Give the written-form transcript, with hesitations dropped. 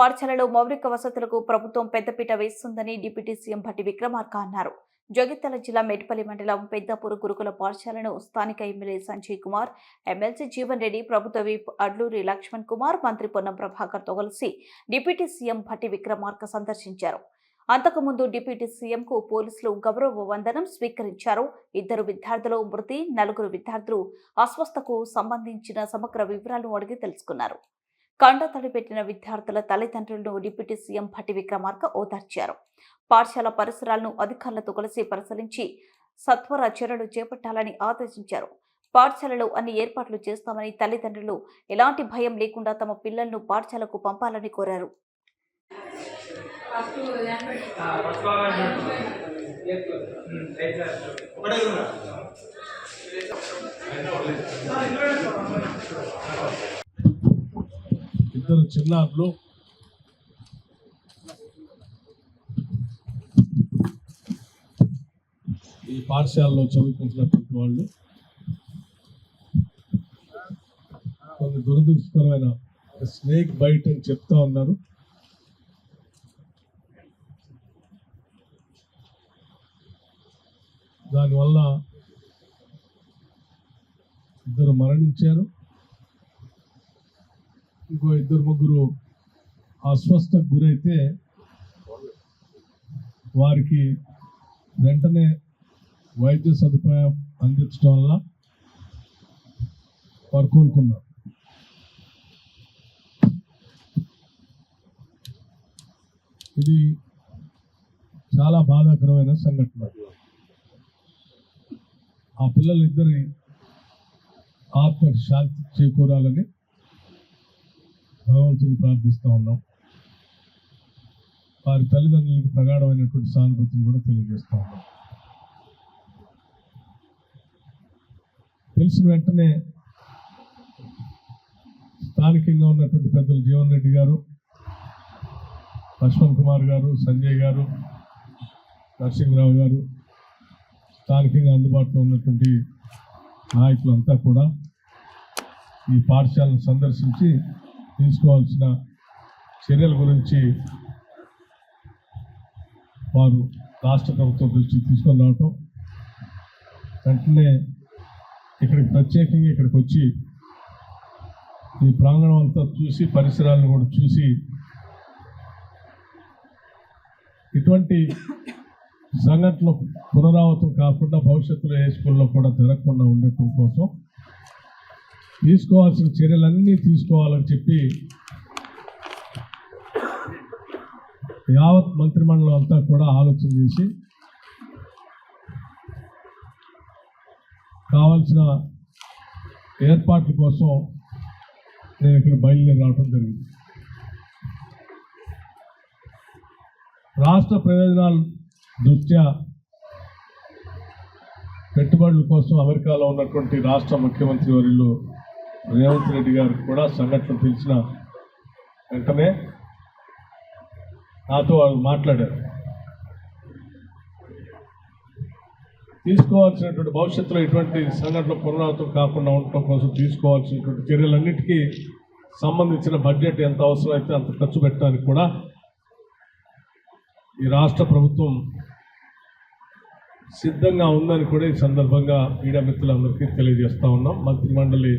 పాఠశాలలో మౌలిక వసతులకు ప్రభుత్వం పెద్దపీట వేస్తుందని డిప్యూటీ సీఎం భట్టి విక్రమార్క అన్నారు. జగిత్యాల జిల్లా మేడ్పల్లి మండలం పెద్దపూరు గురుకుల పాఠశాలను స్థానిక ఎమ్మెల్యే సంజయ్ కుమార్, ఎమ్మెల్సీ జీవన్ రెడ్డి, ప్రభుత్వ విప్ అడ్లూరి లక్ష్మణ్ కుమార్, మంత్రి పొన్నం ప్రభాకర్తో కలిసి డిప్యూటీ సీఎం భట్టి విక్రమార్క సందర్శించారు. అంతకుముందు డిప్యూటీ సీఎంకు పోలీసులు గౌరవ వందనం స్వీకరించారు. 2 విద్యార్థులు మృతి, 4 విద్యార్థులు అస్వస్థకు సంబంధించిన సమగ్ర వివరాలను అడిగి తెలుసుకున్నారు. కండతడి పెట్టిన విద్యార్థుల తల్లిదండ్రులను డిప్యూటీ సీఎం భట్టి విక్రమార్క ఓదార్చారు. పాఠశాల పరిసరాలను అధికారులతో కలిసి పరిశీలించి సత్వర చర్యలు చేపట్టాలని ఆదేశించారు. పాఠశాలలో అన్ని ఏర్పాట్లు చేస్తామని, తల్లిదండ్రులు ఎలాంటి భయం లేకుండా తమ పిల్లలను పాఠశాలకు పంపాలని కోరారు. ఇద్దరు చిన్నారులు ఈ పాఠశాలలో చదువుకుంటున్నటువంటి వాళ్ళు కొన్ని దురదృష్టకరమైన స్నేక్ బైట్ అని చెప్తా ఉన్నారు. దానివల్ల 2 మరణించారు. ఇంకో 2-3 అస్వస్థకు గురైతే వారికి వెంటనే వైద్య సదుపాయం అందించడం వల్ల వారు కోలుకున్నారు. ఇది చాలా బాధాకరమైన సంఘటన. ఆ పిల్లలిద్దరి ఆత్మకి శాంతి చేకూరాలని భగవంతుని ప్రార్థిస్తూ ఉన్నాం. వారి తల్లిదండ్రులకు ప్రగాఢమైనటువంటి సానుభూతిని కూడా తెలియజేస్తూ ఉన్నాం. తెలిసిన వెంటనే స్థానికంగా ఉన్నటువంటి పెద్దలు జీవన్ రెడ్డి గారు, లక్ష్మణ్ కుమార్ గారు, సంజయ్ గారు, నరసింహరావు గారు, స్థానికంగా అందుబాటులో ఉన్నటువంటి నాయకులంతా కూడా ఈ పాఠశాలను సందర్శించి తీసుకోవాల్సిన చర్యల గురించి వారు రాష్ట్ర ప్రభుత్వం దృష్టికి తీసుకొని రావటం, వెంటనే ఇక్కడికి వచ్చి ఈ ప్రాంగణం అంతా చూసి పరిసరాలను కూడా చూసి ఇటువంటి సంఘటనలు పునరావృతం కాకుండా భవిష్యత్తులో ఏ స్కూల్లో కూడా జరగకుండా ఉండటం కోసం తీసుకోవాల్సిన చర్యలన్నీ తీసుకోవాలని చెప్పి యావత్ మంత్రిమండలం అంతా కూడా ఆలోచన చేసి కావాల్సిన ఏర్పాట్ల కోసం నేను ఇక్కడ బయలుదేరి రావడం జరిగింది. రాష్ట్ర ప్రయోజనాల దృష్ట్యా పెట్టుబడుల కోసం అమెరికాలో ఉన్నటువంటి రాష్ట్ర ముఖ్యమంత్రి వర్యులు రేవంత్ రెడ్డి గారికి కూడా సంఘటన తెలిసిన వెంటనే నాతో వాళ్ళు మాట్లాడారు. తీసుకోవాల్సినటువంటి భవిష్యత్తులో ఇటువంటి సంఘటనలు పునరావృతం కాకుండా ఉండటం కోసం తీసుకోవాల్సినటువంటి చర్యలన్నిటికీ సంబంధించిన బడ్జెట్ ఎంత అవసరమైతే అంత ఖర్చు పెట్టడానికి కూడా ఈ రాష్ట్ర ప్రభుత్వం సిద్ధంగా ఉందని కూడా ఈ సందర్భంగా మీడియా మిత్రులందరికీ తెలియజేస్తా ఉన్నాం. మంత్రిమండలి